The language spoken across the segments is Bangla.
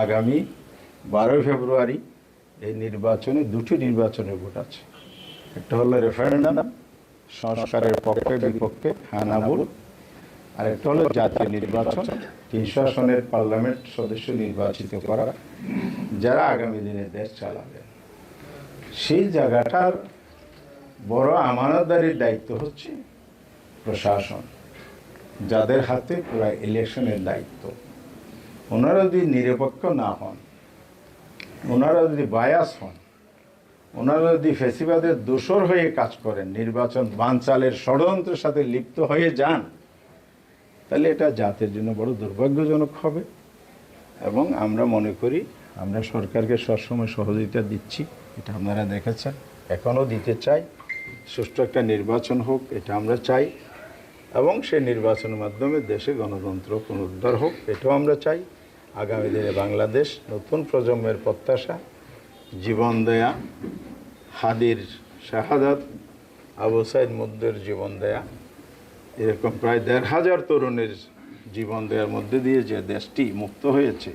আগামী 12 ফেব্রুয়ারি এই নির্বাচনে দুটি নির্বাচনের ভোট আছে। একটা হলো রেফারেন্ডাম, সংস্কারের পক্ষে বিপক্ষে হ্যাঁ না ভোট, আর একটা হলো জাতীয় নির্বাচন, 300 আসনের পার্লামেন্ট সদস্য নির্বাচিত করা, যারা আগামী দিনে দেশ চালাবে। সেই জায়গাটার বড় আমানতদারির দায়িত্ব হচ্ছে প্রশাসন, যাদের হাতে পুরো ইলেকশনের দায়িত্ব। ওনারা যদি নিরপেক্ষ না হন, ওনারা যদি বায়াস হন, ওনারা যদি ফেসিবাদের দোসর হয়ে কাজ করেন, নির্বাচন বানচালের ষড়যন্ত্রের সাথে লিপ্ত হয়ে যান, তাহলে এটা জাতির জন্য বড় দুর্ভাগ্যজনক হবে। এবং আমরা মনে করি আমরা সরকারকে সবসময় সহযোগিতা দিচ্ছি, এটা আপনারা দেখেছেন, এখনও দিতে চাই। সুষ্ঠু একটা নির্বাচন হোক, এটা আমরা চাই। এবং সেই নির্বাচনের মাধ্যমে দেশে গণতন্ত্র পুনরুদ্ধার হোক, এটাও আমরা চাই। আগামী দিনে বাংলাদেশ নতুন প্রজন্মের প্রত্যাশা, জীবন দেয়া, হাদির শাহাদাত, আবু সাইদ মুদ্দের জীবন দেয়া, এরকম প্রায় ১৫০০ তরুণের জীবন দেওয়ার মধ্যে দিয়ে যে দেশটি মুক্ত হয়েছে,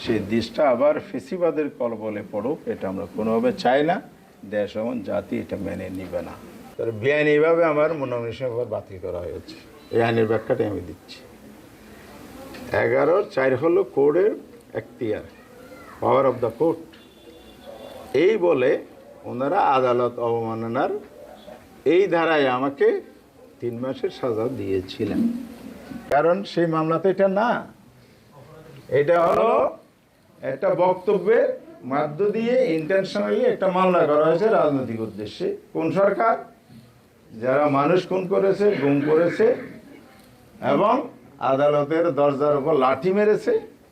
সেই দেশটা আবার ফেসিবাদের কলবলে পড়ুক, এটা আমরা কোনোভাবে চাই না। দেশ এবং জাতি এটা মেনে নিবে না। তার বেআইনিভাবে আমার মনোনয়ন বাতিল করা হয়েছে, এই আইনের ব্যাখ্যাটা আমি দিচ্ছি। 11(4) হলো কোর্টের এখতিয়ার, পাওয়ার অফ দ্য কোর্ট। এই বলে ওনারা আদালত অবমাননার এই ধারায় আমাকে 3 মাসের সাজা দিয়েছিলেন। কারণ সেই মামলাতে এটা না, এটা হলো একটা বক্তব্যের মধ্য দিয়ে ইন্টেনশনালি একটা মামলা করা হয়েছে রাজনৈতিক উদ্দেশ্যে। কোন সরকার? যারা মানুষ খুন করেছে, গুম করেছে এবং আদালতের দরজার উপর লাঠি মেরেছে,